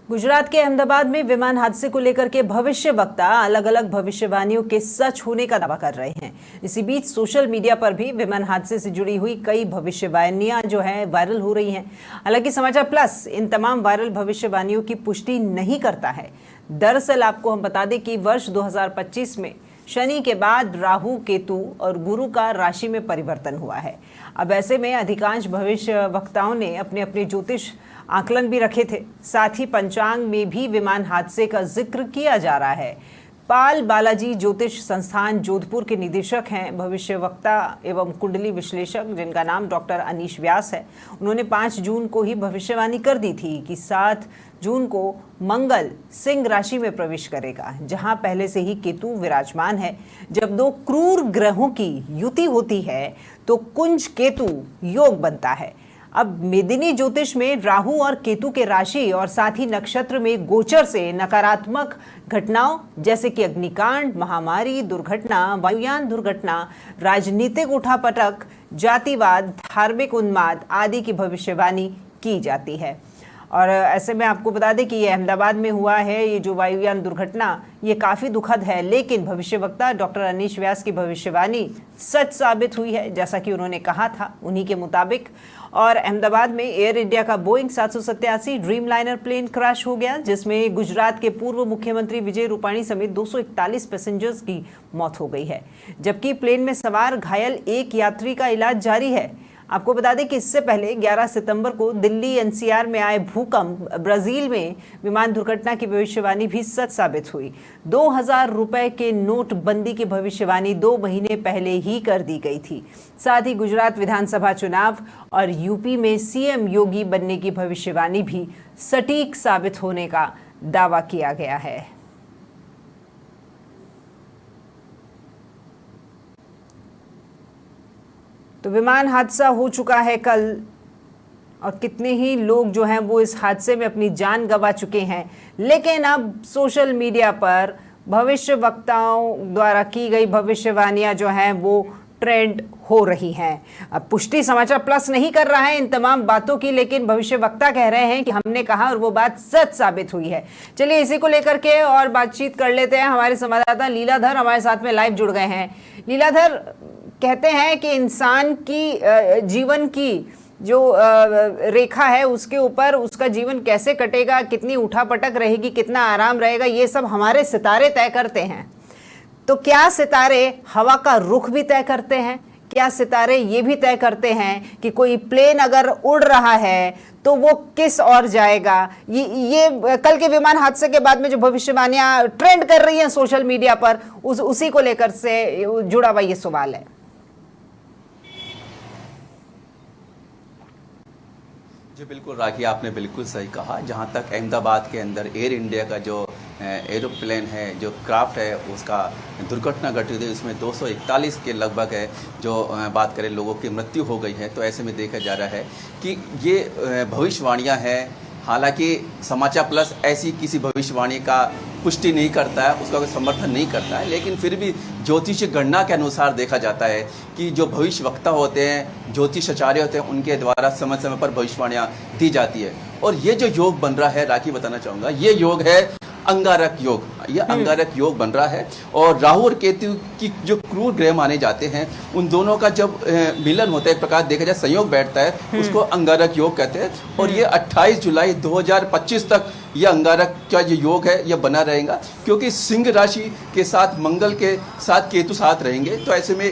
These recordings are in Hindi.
गुजरात के अहमदाबाद में विमान हादसे को लेकर के भविष्य वक्ता अलग अलग भविष्यवाणियों के सच होने का दावा कर रहे हैं। इसी बीच सोशल मीडिया पर भी विमान हादसे से जुड़ी हुई कई भविष्यवाणियां जो हैं वायरल हो रही हैं। हालांकि समाचार प्लस इन तमाम वायरल भविष्यवाणियों की पुष्टि नहीं करता है। दरअसल आपको हम बता दें कि वर्ष 2025 में शनि के बाद राहु, केतु और गुरु का राशि में परिवर्तन हुआ है। अब ऐसे में अधिकांश भविष्य वक्ताओं ने अपने अपने ज्योतिष आकलन भी रखे थे। साथ ही पंचांग में भी विमान हादसे का जिक्र किया जा रहा है। पाल बालाजी ज्योतिष संस्थान जोधपुर के निदेशक हैं भविष्य वक्ता एवं कुंडली विश्लेषक, जिनका नाम डॉक्टर अनीश व्यास है। उन्होंने 5 जून को ही भविष्यवाणी कर दी थी कि 7 जून को मंगल सिंह राशि में प्रवेश करेगा, जहां पहले से ही केतु विराजमान है। जब 2 क्रूर ग्रहों की युति होती है तो कुंज केतु योग बनता है। अब मेदिनी ज्योतिष में राहु और केतु के राशि और साथ ही नक्षत्र में गोचर से नकारात्मक घटनाओं जैसे कि अग्निकांड, महामारी, दुर्घटना, वायुयान दुर्घटना, राजनीतिक उठापटक, जातिवाद, धार्मिक उन्माद आदि की भविष्यवाणी की जाती है। और ऐसे में आपको बता दें कि ये अहमदाबाद में हुआ है। ये जो वायुयान दुर्घटना ये काफ़ी दुखद है, लेकिन भविष्यवक्ता डॉक्टर अनीश व्यास की भविष्यवाणी सच साबित हुई है, जैसा कि उन्होंने कहा था उन्हीं के मुताबिक। और अहमदाबाद में एयर इंडिया का Boeing 787 Dreamliner plane crash हो गया, जिसमें गुजरात के पूर्व मुख्यमंत्री विजय रूपाणी समेत 241 पैसेंजर्स की मौत हो गई है, जबकि प्लेन में सवार घायल एक यात्री का इलाज जारी है। आपको बता दें कि इससे पहले 11 सितंबर को दिल्ली एनसीआर में आए भूकंप, ब्राजील में विमान दुर्घटना की भविष्यवाणी भी सच साबित हुई। 2000 रुपए के नोटबंदी की भविष्यवाणी 2 महीने पहले ही कर दी गई थी। साथ ही गुजरात विधानसभा चुनाव और यूपी में सीएम योगी बनने की भविष्यवाणी भी सटीक साबित होने का दावा किया गया है। तो विमान हादसा हो चुका है कल, और कितने ही लोग जो हैं वो इस हादसे में अपनी जान गंवा चुके हैं। लेकिन अब सोशल मीडिया पर भविष्य वक्ताओं द्वारा की गई भविष्यवाणियां जो हैं वो ट्रेंड हो रही हैं। अब पुष्टि समाचार प्लस नहीं कर रहा है इन तमाम बातों की, लेकिन भविष्य वक्ता कह रहे हैं कि हमने कहा और वो बात सच साबित हुई है। चलिए इसी को लेकर के और बातचीत कर लेते हैं। हमारे संवाददाता लीलाधर हमारे साथ में लाइव जुड़ गए हैं। लीलाधर, कहते हैं कि इंसान की जीवन की जो रेखा है उसके ऊपर उसका जीवन कैसे कटेगा, कितनी उठापटक रहेगी, कितना आराम रहेगा, ये सब हमारे सितारे तय करते हैं। तो क्या सितारे हवा का रुख भी तय करते हैं? क्या सितारे ये भी तय करते हैं कि कोई प्लेन अगर उड़ रहा है तो वो किस ओर जाएगा? ये कल के विमान हादसे के बाद में जो भविष्यवाणियां ट्रेंड कर रही हैं सोशल मीडिया पर, उसी को लेकर से जुड़ा हुआ ये सवाल है। जी बिल्कुल राखी, आपने बिल्कुल सही कहा। जहाँ तक अहमदाबाद के अंदर एयर इंडिया का जो एरोप्लेन है, जो क्राफ्ट है, उसका दुर्घटना घटित हुई, उसमें 241 के लगभग है जो बात करें लोगों की मृत्यु हो गई है। तो ऐसे में देखा जा रहा है कि ये भविष्यवाणियाँ हैं। हालांकि समाचार प्लस ऐसी किसी भविष्यवाणी का पुष्टि नहीं करता है, उसका कोई समर्थन नहीं करता है, लेकिन फिर भी ज्योतिष गणना के अनुसार देखा जाता है कि जो भविष्य वक्ता होते हैं, ज्योतिषाचार्य होते हैं, उनके द्वारा समय समय पर भविष्यवाणियाँ दी जाती है। और ये जो योग बन रहा है, राखी बताना चाहूँगा, ये योग है अंगारक योग। ये अंगारक योग बन रहा है और राहु और केतु की जो क्रूर ग्रह माने जाते हैं, उन दोनों का जब मिलन होता है, एक प्रकार देखा जाए संयोग बैठता है, उसको अंगारक योग कहते हैं। और ये 28 जुलाई 2025 तक यह अंगारक का जो योग है यह बना रहेगा, क्योंकि सिंह राशि के साथ मंगल के साथ केतु साथ रहेंगे। तो ऐसे में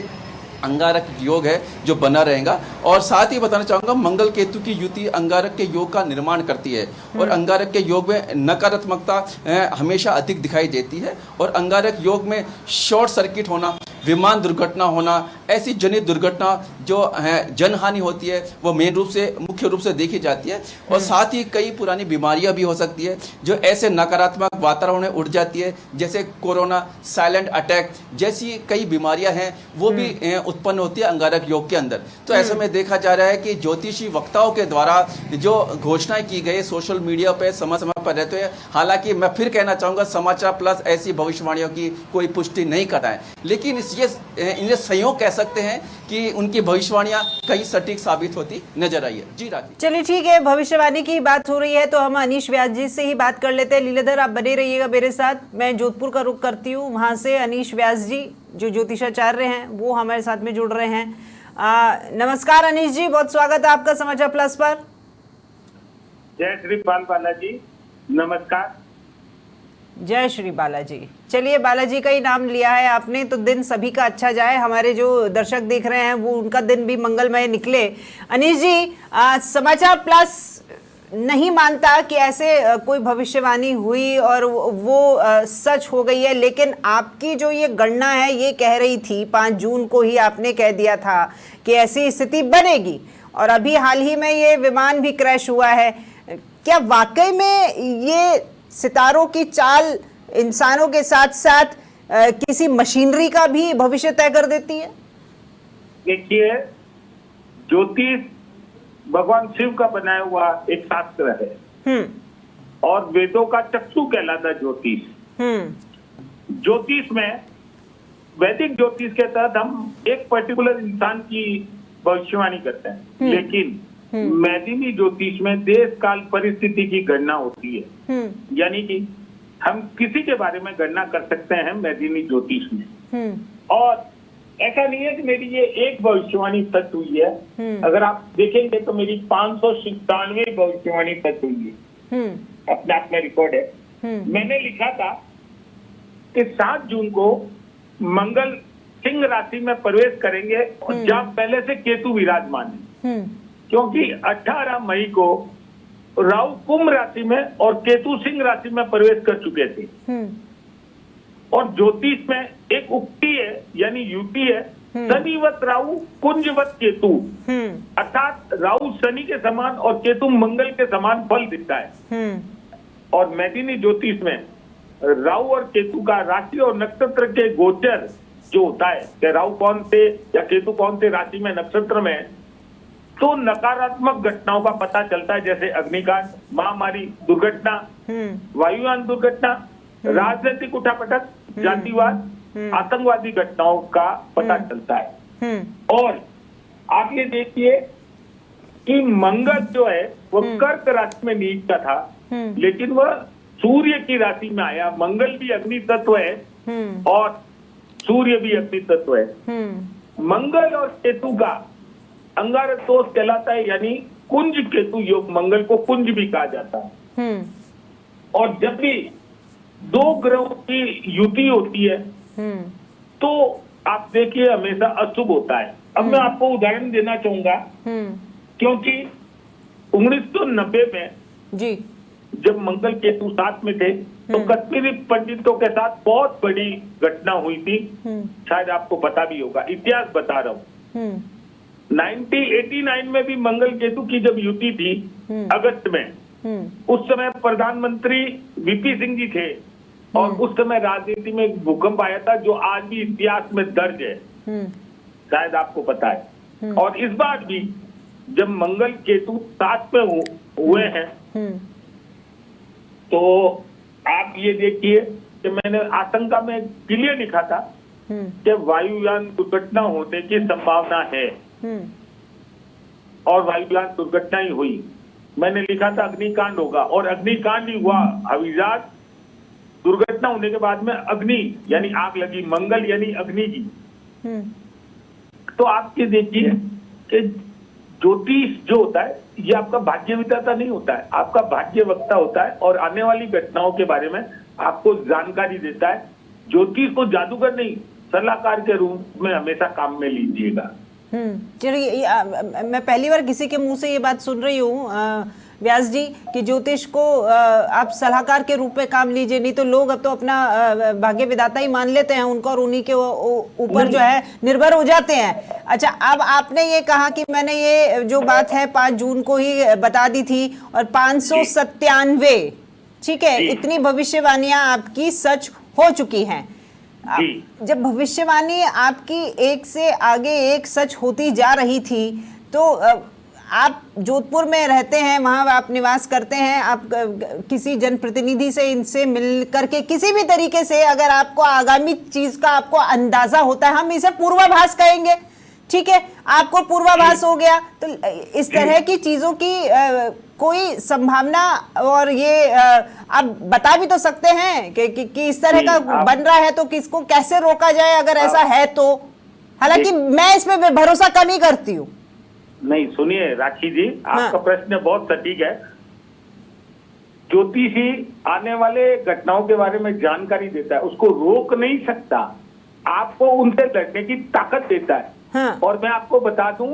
अंगारक योग है जो बना रहेगा। और साथ ही बताना चाहूँगा, मंगल केतु की युति अंगारक के योग का निर्माण करती है और अंगारक के योग में नकारात्मकता हमेशा अधिक दिखाई देती है। और अंगारक योग में शॉर्ट सर्किट होना, विमान दुर्घटना होना, ऐसी जनित दुर्घटना जो है जनहानि होती है, वो मेन रूप से मुख्य रूप से देखी जाती है। और साथ ही कई पुरानी बीमारियां भी हो सकती है जो ऐसे नकारात्मक वातावरण में उठ जाती है, जैसे कोरोना, साइलेंट अटैक जैसी कई बीमारियां हैं, वो भी उत्पन्न होती है अंगारक योग के अंदर। तो ऐसे में देखा जा रहा है कि ज्योतिषी वक्ताओं के द्वारा जो घोषणाएं की गई सोशल मीडिया पर समय समय पर रहते हैं। हालांकि मैं फिर कहना चाहूँगा, समाचार प्लस ऐसी भविष्यवाणियों की कोई पुष्टि नहीं कर रहा है, लेकिन इन्हें संयोग कह सकते हैं कि उनकी भविष्यवाणियां कई सटीक साबित होती नजर आई है। जी राखी। चलिए ठीक है, भविष्यवाणी की बात हो रही है तो हम अनीश व्यास जी से ही बात कर लेते हैं। लीलाधर, आप बने रहिएगा मेरे साथ। मैं जोधपुर का रुख करती हूँ, वहाँ से अनीश व्यास जी जो ज्योतिषाचार्य हैं वो हमारे साथ में जुड़ रहे हैं। नमस्कार अनीश जी, बहुत स्वागत है आपका समाचार प्लस पर। जय श्री बालाजी, नमस्कार। जय श्री बालाजी। चलिए, बालाजी का ही नाम लिया है आपने तो दिन सभी का अच्छा जाए। हमारे जो दर्शक देख रहे हैं वो उनका दिन भी मंगलमय निकले। अनीश जी, समाचार प्लस नहीं मानता कि ऐसे कोई भविष्यवाणी हुई और वो सच हो गई है, लेकिन आपकी जो ये गणना है ये कह रही थी 5 जून को ही आपने कह दिया था कि ऐसी स्थिति बनेगी, और अभी हाल ही में ये विमान भी क्रैश हुआ है। क्या वाकई में ये सितारों की चाल इंसानों के साथ साथ किसी मशीनरी का भी भविष्य तय कर देती है? देखिए, ज्योतिष भगवान शिव का बनाया हुआ एक शास्त्र है और वेदों का चक्षु कहलाता है ज्योतिष। ज्योतिष में, वैदिक ज्योतिष के तहत हम एक पर्टिकुलर इंसान की भविष्यवाणी करते हैं, लेकिन मैदिनी ज्योतिष में देश काल परिस्थिति की गणना होती है। यानी कि हम किसी के बारे में गणना कर सकते हैं मैदिनी ज्योतिष में। और ऐसा नहीं है कि मेरी ये एक भविष्यवाणी सच हुई है। अगर आप देखेंगे तो मेरी 597 भविष्यवाणी सच हुई है, अपने आप में रिकॉर्ड है। मैंने लिखा था कि 7 जून को मंगल सिंह राशि में प्रवेश करेंगे और जहां पहले से केतु विराजमान है, क्योंकि 18 मई को राहु कुंभ राशि में और केतु सिंह राशि में प्रवेश कर चुके थे। और ज्योतिष में एक उक्ति है, यानी युक्ति है, शनिवत राहु कुंजवत केतु, अर्थात राहु शनि के समान और केतु मंगल के समान फल देता है। और मैदिनी ज्योतिष में राहु और केतु का राशि और नक्षत्र के गोचर जो होता है कि राहु कौन से या केतु कौन से राशि में नक्षत्र में, तो नकारात्मक घटनाओं का पता चलता है, जैसे अग्निकांड, महामारी, दुर्घटना, वायुयान दुर्घटना, राजनीतिक उठापटक, जातिवाद, आतंकवादी घटनाओं का पता चलता है। और आप ये देखिए कि मंगल जो है वो कर्क राशि में नीच का था, लेकिन वह सूर्य की राशि में आया। मंगल भी अग्नि तत्व है और सूर्य भी अग्नि तत्व है। मंगल और केतु का अंगारक दोष कहलाता है, यानी कुंज केतु योग। मंगल को कुंज भी कहा जाता है। और जब भी 2 ग्रहों की युति होती है तो आप देखिए हमेशा अशुभ होता है। अब मैं आपको उदाहरण देना चाहूंगा, क्योंकि 1990 में जी जब मंगल केतु साथ में थे तो कश्मीरी पंडितों के साथ बहुत बड़ी घटना हुई थी। शायद आपको पता भी होगा, इतिहास बता रहा हूँ। 1989 में भी मंगल केतु की जब युति थी अगस्त में, उस समय प्रधानमंत्री वीपी सिंह जी थे और उस समय राजनीति में एक भूकंप आया था जो आज भी इतिहास में दर्ज है, शायद आपको पता है। और इस बार भी जब मंगल केतु साथ में हुए हैं तो आप ये देखिए कि मैंने आशंका में क्लियर लिखा था कि वायुयान दुर्घटना होने की संभावना है, और वायुयान दुर्घटना ही हुई। मैंने लिखा था अग्निकांड होगा और अग्निकांड ही हुआ। हविजात दुर्घटना होने के बाद में अग्नि यानी आग लगी, मंगल यानी अग्नि की। तो आप ये देखिए कि ज्योतिष जो होता है ये आपका भाग्य विधाता नहीं होता है, आपका भाग्य वक्ता होता है और आने वाली घटनाओं के बारे में आपको जानकारी देता है। ज्योतिष को जादूगर नहीं, सलाहकार के रूप में हमेशा काम में लीजिएगा। चलिए, मैं पहली बार किसी के मुंह से ये बात सुन रही हूँ व्यास जी कि ज्योतिष को आप सलाहकार के रूप में काम लीजिए, नहीं तो लोग अब तो अपना भाग्य विधाता ही मान लेते हैं उनको और उन्हीं के ऊपर जो है निर्भर हो जाते हैं। अच्छा, अब आपने ये कहा कि मैंने ये जो बात है 5 जून को ही बता दी थी और 597, ठीक है, इतनी भविष्यवाणियां आपकी सच हो चुकी हैं। जब भविष्यवाणी आपकी एक से आगे एक सच होती जा रही थी तो आप जोधपुर में रहते हैं, वहाँ आप निवास करते हैं, आप किसी जनप्रतिनिधि से इनसे मिल करके किसी भी तरीके से अगर आपको आगामी चीज का आपको अंदाजा होता है, हम इसे पूर्वाभास कहेंगे, ठीक है, आपको पूर्वाभास हो गया, तो इस तरह की चीजों की कोई संभावना, और ये आप बता भी तो सकते हैं कि इस तरह का बन रहा है तो किसको कैसे रोका जाए अगर ऐसा है तो। हालांकि मैं इसमें भरोसा कम ही करती हूँ। नहीं, सुनिए राखी जी, आपका प्रश्न बहुत सटीक है। ज्योतिषी आने वाले घटनाओं के बारे में जानकारी देता है, उसको रोक नहीं सकता, आपको उनसे लड़ने की ताकत देता है। हाँ। और मैं आपको बता दूं,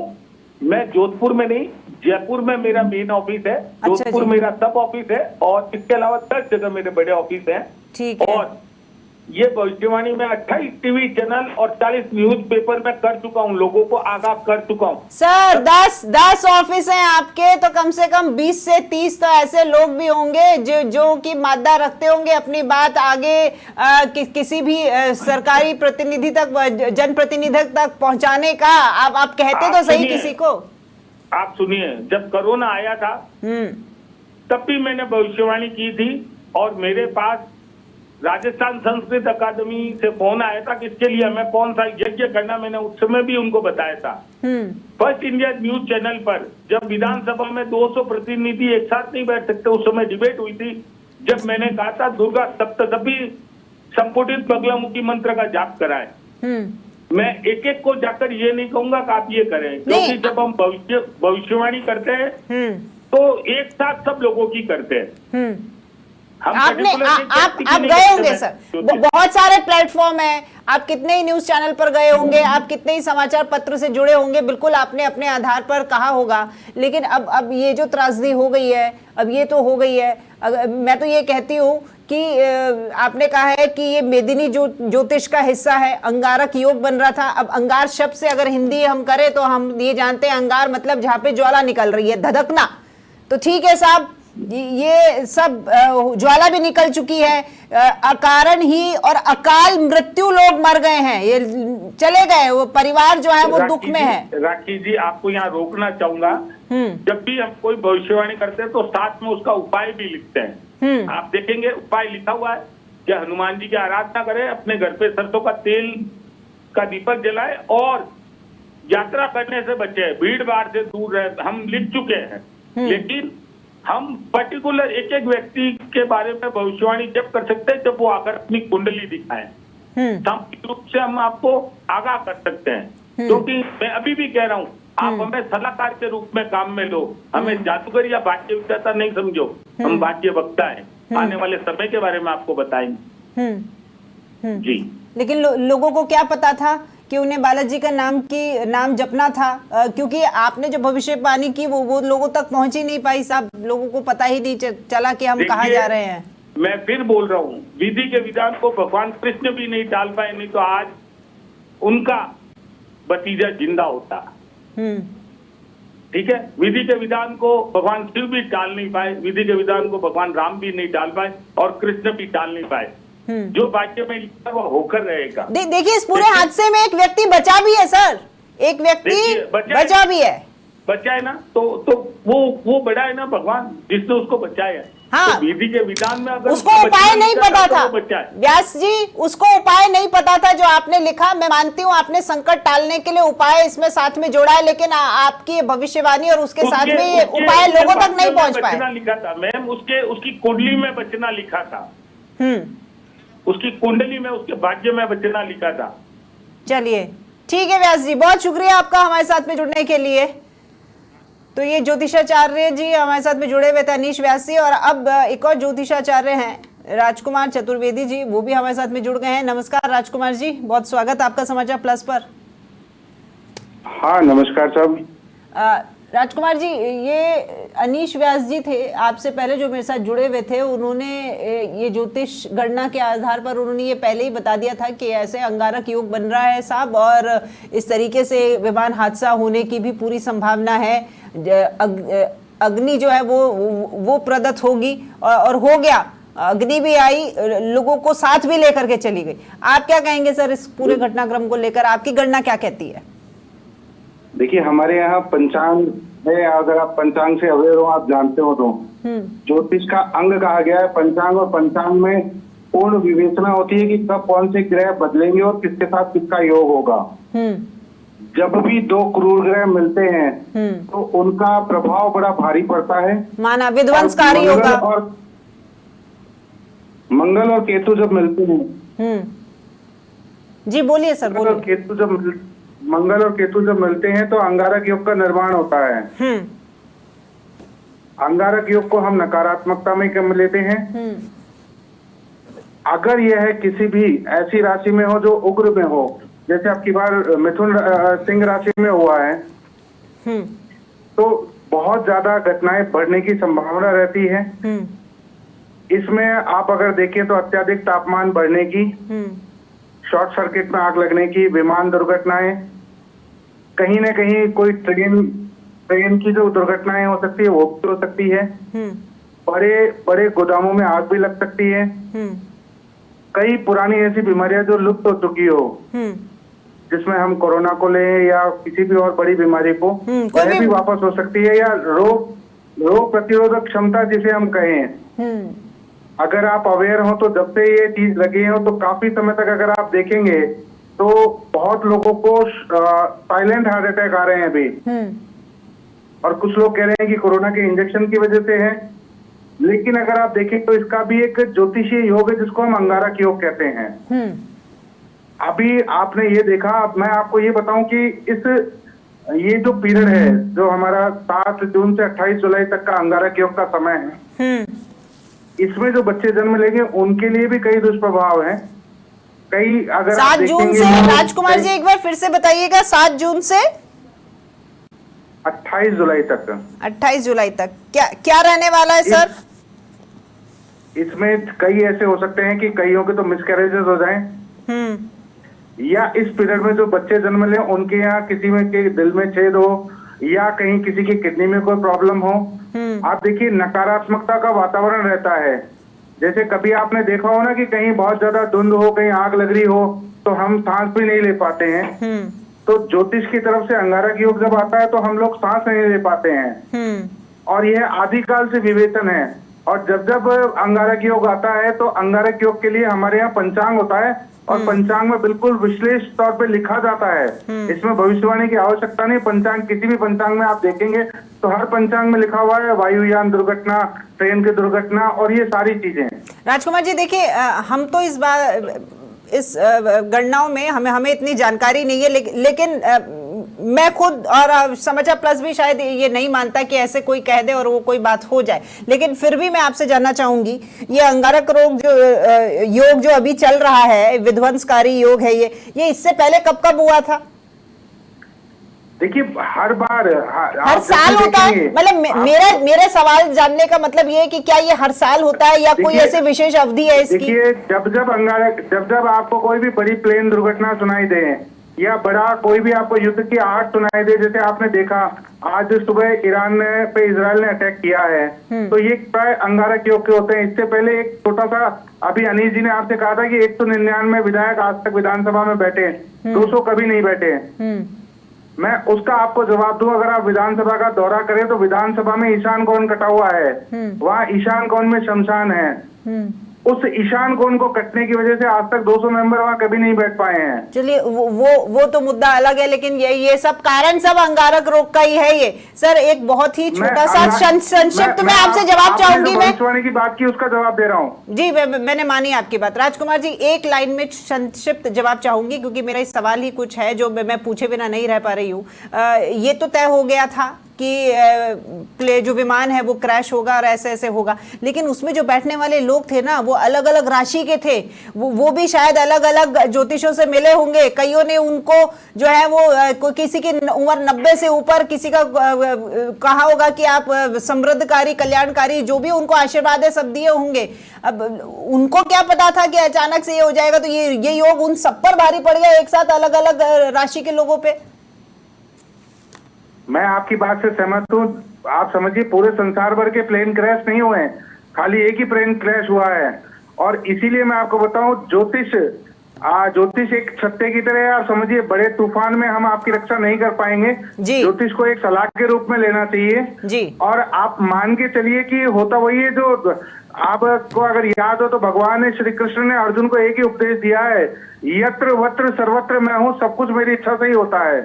मैं जोधपुर में नहीं, जयपुर में मेरा मेन ऑफिस है, जोधपुर मेरा सब ऑफिस है, और इसके अलावा 10 जगह मेरे बड़े ऑफिस हैं। ठीक है। और ये भविष्यवाणी में 28 टीवी चैनल और 40 न्यूज पेपर में कर चुका हूँ, लोगों को आगाह कर चुका हूँ। सर 10 ऑफिस हैं आपके, तो कम से कम 20 से 30 तो ऐसे लोग भी होंगे जो कि मादा रखते होंगे अपनी बात आगे किसी भी सरकारी प्रतिनिधि तक, जनप्रतिनिधि तक पहुंचाने का। आप कहते तो सही किसी को। आप सुनिए, जब कोरोना आया था तब भी मैंने भविष्यवाणी की थी, और मेरे पास राजस्थान संस्कृत अकादमी से फोन आया था कि इसके लिए हमें कौन सा यज्ञ करना, मैंने उस समय भी उनको बताया था। फर्स्ट इंडिया न्यूज चैनल पर जब विधानसभा में 200 प्रतिनिधि एक साथ नहीं बैठ सकते, उस समय डिबेट हुई थी, जब मैंने कहा था दुर्गा सप्तशती संपुटित बगलामुखी मंत्र का जाप कराए। मैं एक एक को जाकर ये नहीं कहूंगा कि आप ये करें, क्योंकि जब हम भविष्यवाणी करते हैं तो एक साथ सब लोगों की करते हैं। आप गए होंगे सर, बहुत सारे प्लेटफॉर्म हैं, आप कितने ही न्यूज चैनल पर गए होंगे, आप कितने ही समाचार पत्र से जुड़े होंगे, बिल्कुल आपने अपने आधार पर कहा होगा। लेकिन अब ये जो त्रासदी हो गई है, अब ये तो हो गई है। मैं तो ये कहती हूँ कि आपने कहा है कि ये मेदिनी ज्योतिष का हिस्सा है, अंगारक योग बन रहा था। अब अंगार शब्द से अगर हिंदी हम करें तो हम ये जानते हैं अंगार मतलब जहाँ पे ज्वाला निकल रही है, धधकना। तो ठीक है साहब, ये सब ज्वाला भी निकल चुकी है, अकारण ही और अकाल मृत्यु लोग मर गए हैं, ये चले गए, वो परिवार जो है वो दुख में है। राखी जी, आपको यहाँ रोकना चाहूंगा, जब भी हम कोई भविष्यवाणी करते हैं तो साथ में उसका उपाय भी लिखते हैं। आप देखेंगे उपाय लिखा हुआ है कि हनुमान जी की आराधना करें, अपने घर पे सरसों का तेल का दीपक जलाए, और यात्रा करने से बचे, भीड़ भाड़ से दूर रहे। हम लिख चुके हैं, लेकिन हम पर्टिकुलर एक एक व्यक्ति के बारे में भविष्यवाणी जब कर सकते हैं जब वो आकर अपनी कुंडली दिखाएं। सामूहिक रूप से हम आपको आगाह कर सकते हैं, क्योंकि मैं अभी भी कह रहा हूँ, आप हमें सलाहकार के रूप में काम में लो, हमें जादूगर या वाद्य विक्रेता नहीं समझो, हम वाद्य वक्ता हैं, आने वाले समय के बारे में आपको बताएंगे। जी। लेकिन लोगों को क्या पता था कि उन्हें बालाजी का नाम जपना था, क्योंकि आपने जो भविष्यवाणी की वो लोगों तक पहुंच ही नहीं पाई साहब, लोगों को पता ही नहीं चला कि हम कहाँ जा रहे हैं। मैं फिर बोल रहा हूँ, विधि के विधान को भगवान कृष्ण भी नहीं टाल पाए, नहीं तो आज उनका भतीजा जिंदा होता। ठीक है, विधि के विधान को भगवान शिव भी टाल नहीं पाए, विधि के विधान को भगवान राम भी नहीं टाल पाए, और कृष्ण भी टाल नहीं पाए। जो वाक्य में लिखा वो होकर रहेगा। देखिए, इस पूरे हादसे में एक व्यक्ति बचा भी है सर, एक व्यक्ति बचा भी है। बचा है ना, तो वो बड़ा है ना भगवान, जिसने उसको बचाया। हाँ, तो विधि के विधान में अगर उसको उपाय नहीं पता था, व्यास जी, उसको उपाय नहीं पता था जो आपने लिखा। मैं मानती हूँ आपने संकट टालने के लिए उपाय इसमें साथ में जोड़ा है, लेकिन आपकी भविष्यवाणी और उसके साथ में ये उपाय लोगों तक नहीं पहुंच पाए। लिखा था मैम, उसकी कुंडली में बचना लिखा था, उसकी कुंडली में, उसके भाग्य में बचना लिखा था। चलिए ठीक है व्यास जी, बहुत शुक्रिया आपका हमारे साथ में जुड़ने के लिए। तो ये ज्योतिषाचार्य जी हमारे साथ में जुड़े हुए थे, अनीश व्यास जी। और अब एक और ज्योतिषाचार्य हैं राजकुमार चतुर्वेदी जी, वो भी हमारे साथ में जुड़ गए हैं। नमस्कार राजकुमार जी, बहुत स्वागत आपका समाचार प्लस पर। हाँ नमस्कार साहब। राजकुमार जी, ये अनीश व्यास जी थे, आपसे पहले जो मेरे साथ जुड़े हुए थे, उन्होंने ये ज्योतिष गणना के आधार पर उन्होंने ये पहले ही बता दिया था कि ऐसे अंगारक योग बन रहा है साहब, और इस तरीके से विमान हादसा होने की भी पूरी संभावना है। अग्नि जो है वो प्रदत्त होगी, और हो गया, अग्नि भी आई, लोगों को साथ भी लेकर के चली गई। आप क्या कहेंगे सर इस पूरे घटनाक्रम को लेकर, आपकी गणना क्या कहती है? देखिए, हमारे यहाँ पंचांग है, अगर आप पंचांग से अवेयर हो, आप जानते हो तो ज्योतिष का अंग कहा गया है पंचांग, और पंचांग में पूर्ण विवेचना होती है कि कब कौन से ग्रह बदलेंगे और किसके साथ किसका योग होगा। जब भी दो क्रूर ग्रह मिलते हैं तो उनका प्रभाव बड़ा भारी पड़ता है। माना विध्वंसकारी और होगा। मंगल और केतु जब मिलते हैं, जी बोलिए सर, मंगल और केतु जब मिलते हैं तो अंगारक योग का निर्माण होता है। अंगारक योग को हम नकारात्मकता में कम लेते हैं। अगर यह किसी भी ऐसी राशि में हो जो उग्र में हो, जैसे आपकी बार मिथुन सिंह राशि में हुआ है, तो बहुत ज्यादा घटनाएं बढ़ने की संभावना रहती है। इसमें आप अगर देखें तो अत्यधिक तापमान बढ़ने की, शॉर्ट सर्किट में आग लगने की, विमान दुर्घटनाएं, कहीं ना कहीं कोई ट्रेन की जो दुर्घटनाएं हो सकती है वो भी हो सकती है। बड़े बड़े गोदामों में आग भी लग सकती है। कई पुरानी ऐसी बीमारियां जो लुप्त हो चुकी हो, जिसमें हम कोरोना को लें या किसी भी और बड़ी बीमारी को, वह भी वापस हो सकती है। या रोग प्रतिरोधक क्षमता जिसे हम कहें, अगर आप अवेयर हो तो जब से ये चीज लगी हो तो काफी समय तक अगर आप देखेंगे तो बहुत लोगों को साइलेंट हार्ट अटैक आ रहे हैं अभी, और कुछ लोग कह रहे हैं कि कोरोना के इंजेक्शन की वजह से है। लेकिन अगर आप देखें तो इसका भी एक ज्योतिषीय योग है जिसको हम अंगारक योग कहते हैं। अभी आपने ये देखा, अब मैं आपको ये बताऊं कि ये जो पीरियड है, जो हमारा 7 जून से 28 जुलाई तक का अंगारक योग का समय है, इसमें जो बच्चे जन्म लेंगे उनके लिए भी कई दुष्प्रभाव हैं। कई अगर 7 जून से, राजकुमार जी एक बार फिर से बताइएगा, 7 जून से 28 जुलाई तक। 28 जुलाई तक क्या रहने वाला है सर? इसमें कई ऐसे हो सकते हैं कि कईयों के तो मिसकैरेजेस हो जाएं, या इस पीरियड में जो बच्चे जन्म लें उनके यहाँ किसी में के दिल में छेद हो, या कहीं किसी की किडनी में कोई प्रॉब्लम हो। आप देखिए नकारात्मकता का वातावरण रहता है। जैसे कभी आपने देखा हो ना कि कहीं बहुत ज्यादा धुंध हो, कहीं आग लग रही हो, तो हम सांस भी नहीं ले पाते हैं। तो ज्योतिष की तरफ से अंगारक योग जब आता है तो हम लोग सांस नहीं ले पाते हैं, और यह आदिकाल से विवेचन है। और जब अंगारक योग आता है तो अंगारक योग के लिए हमारे यहाँ पंचांग होता है, और पंचांग में बिल्कुल विश्लेष तौर पे लिखा जाता है। इसमें भविष्यवाणी की आवश्यकता नहीं। पंचांग, किसी भी पंचांग में आप देखेंगे तो हर पंचांग में लिखा हुआ है वायुयान दुर्घटना, ट्रेन की दुर्घटना, और ये सारी चीजें। राजकुमार जी देखिए, हम तो इस गणनाओं में हमें इतनी जानकारी नहीं है, लेकिन मैं खुद और समाचार प्लस भी शायद ये नहीं मानता कि ऐसे कोई कह दे और वो कोई बात हो जाए। लेकिन फिर भी मैं आपसे जानना चाहूंगी, ये अंगारक योग जो अभी चल रहा है, विध्वंसकारी योग है, ये इससे पहले कब हुआ था? देखिए हर बार हर साल होता है? मतलब मेरा सवाल जानने का मतलब ये है कि क्या ये हर साल होता है या कोई ऐसे विशेष अवधि है इसकी? देखिए जब आपको कोई भी बड़ी प्लेन दुर्घटना सुनाई दे, या बड़ा कोई भी आपको युद्ध की आहट सुनाई दे, जैसे आपने देखा आज सुबह ईरान पे इजराइल ने अटैक किया है, तो ये प्राय अंगारक योग के होते हैं। इससे पहले एक छोटा सा, अभी अनीश जी ने आपसे कहा था कि 199 विधायक आज तक विधानसभा में बैठे, 200 कभी नहीं बैठे। मैं उसका आपको जवाब दूं, अगर आप विधानसभा का दौरा करें तो विधानसभा में ईशान कोण कटा हुआ है, वहाँ ईशान कोण में शमशान है। उस ईशान कोण को कटने की वजह से आज तक 200 मेंबर वहाँ कभी नहीं बैठ पाए हैं। चलिए वो तो मुद्दा अलग है, लेकिन ये सब कारण सब अंगारक रोग का ही है। ये सर एक बहुत ही छोटा सा संक्षिप्त में आपसे जवाब चाहूंगी। मैं भविष्यवाणी की बात की, उसका जवाब दे रहा हूँ। जी मैंने मानी आपकी बात। राजकुमार जी एक लाइन में संक्षिप्त जवाब चाहूंगी, क्योंकि मेरा सवाल ही कुछ है जो मैं पूछे बिना नहीं रह पा रही हूँ। ये तो तय हो गया था कि जो विमान है वो क्रैश होगा और ऐसे ऐसे होगा, लेकिन उसमें जो बैठने वाले लोग थे ना वो अलग अलग राशि के थे। वो भी शायद अलग अलग ज्योतिषों से मिले होंगे। कईयों ने उनको जो है वो किसी की उम्र 90 से ऊपर, किसी का कहा होगा कि आप समृद्धकारी, कल्याणकारी, जो भी उनको आशीर्वाद है सब दिए होंगे। अब उनको क्या पता था कि अचानक से ये हो जाएगा, तो ये योग उन सब पर भारी पड़ गया एक साथ, अलग अलग राशि के लोगों पे। मैं आपकी बात से सहमत हूँ। आप समझिए पूरे संसार भर के प्लेन क्रैश नहीं हुए हैं, खाली एक ही प्लेन क्रैश हुआ है। और इसीलिए मैं आपको बताऊं, ज्योतिष एक छत्ते की तरह है। आप समझिए बड़े तूफान में हम आपकी रक्षा नहीं कर पाएंगे। ज्योतिष को एक सलाह के रूप में लेना चाहिए जी। और आप मान के चलिए कि होता वही है जो आपको अगर याद हो तो भगवान श्री कृष्ण ने अर्जुन को एक ही उपदेश दिया है, यत्र वत्र सर्वत्र मैं हूँ, सब कुछ मेरी इच्छा से ही होता है।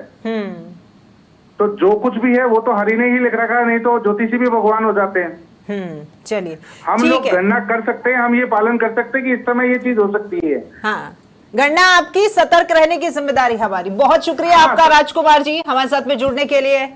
तो जो कुछ भी है वो तो हरि ने ही लिख रखा है, नहीं तो ज्योतिषी भी भगवान हो जाते हैं। चलिए, हम लोग गणना कर सकते हैं, हम ये पालन कर सकते हैं कि इस समय ये चीज हो सकती है। हाँ, गणना आपकी, सतर्क रहने की जिम्मेदारी हमारी। बहुत शुक्रिया आपका राजकुमार जी, हमारे साथ में जुड़ने के लिए।